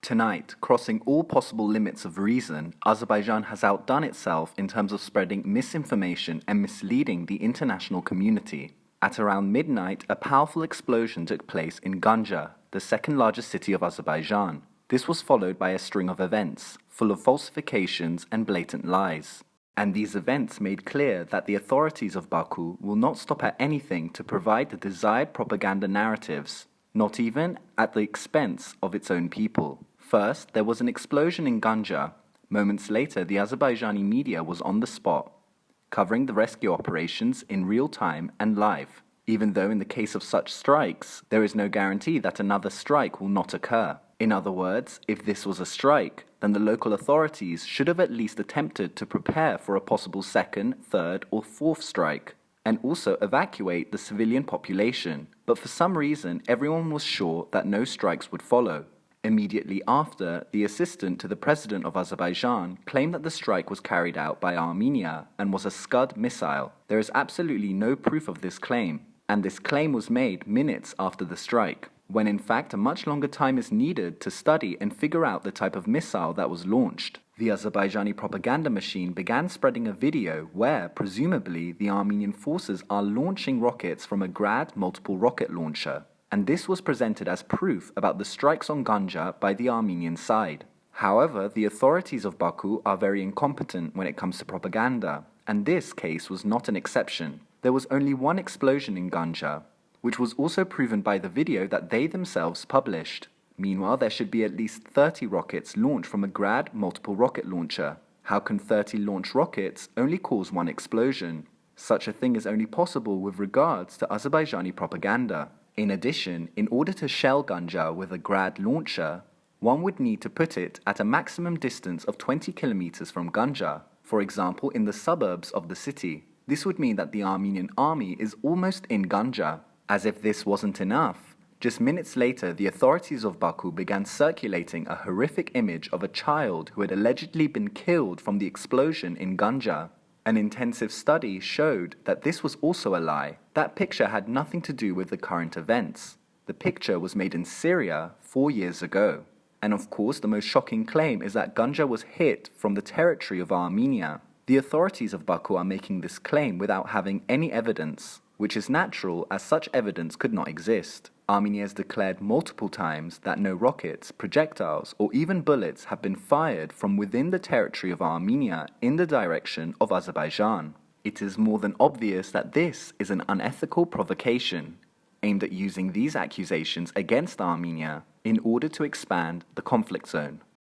Tonight, crossing all possible limits of reason, Azerbaijan has outdone itself in terms of spreading misinformation and misleading the international community. At around midnight, a powerful explosion took place in Ganja, the second largest city of Azerbaijan. This was followed by a string of events, full of falsifications and blatant lies. And these events made clear that the authorities of Baku will not stop at anything to provide the desired propaganda narratives, not even at the expense of its own people. First, there was an explosion in Ganja. Moments later, the Azerbaijani media was on the spot, covering the rescue operations in real time and live, even though in the case of such strikes, there is no guarantee that another strike will not occur. In other words, if this was a strike, then the local authorities should have at least attempted to prepare for a possible second, third, or fourth strike, and also evacuate the civilian population. But for some reason, everyone was sure that no strikes would follow. Immediately after, the assistant to the president of Azerbaijan claimed that the strike was carried out by Armenia and was a Scud missile. There is absolutely no proof of this claim, and this claim was made minutes after the strike, when in fact a much longer time is needed to study and figure out the type of missile that was launched. The Azerbaijani propaganda machine began spreading a video where, presumably, the Armenian forces are launching rockets from a Grad multiple rocket launcher, and this was presented as proof about the strikes on Ganja by the Armenian side. However, the authorities of Baku are very incompetent when it comes to propaganda, and this case was not an exception. There was only one explosion in Ganja, which was also proven by the video that they themselves published. Meanwhile, there should be at least 30 rockets launched from a Grad multiple rocket launcher. How can 30 launch rockets only cause one explosion? Such a thing is only possible with regards to Azerbaijani propaganda. In addition, in order to shell Ganja with a Grad launcher, one would need to put it at a maximum distance of 20 kilometers from Ganja, for example in the suburbs of the city. This would mean that the Armenian army is almost in Ganja. As if this wasn't enough, just minutes later the authorities of Baku began circulating a horrific image of a child who had allegedly been killed from the explosion in Ganja. An intensive study showed that this was also a lie. That picture had nothing to do with the current events. The picture was made in Syria 4 years ago. And of course, the most shocking claim is that Ganja was hit from the territory of Armenia. The authorities of Baku are making this claim without having any evidence, which is natural as such evidence could not exist. Armenia has declared multiple times that no rockets, projectiles, or even bullets have been fired from within the territory of Armenia in the direction of Azerbaijan. It is more than obvious that this is an unethical provocation, aimed at using these accusations against Armenia in order to expand the conflict zone.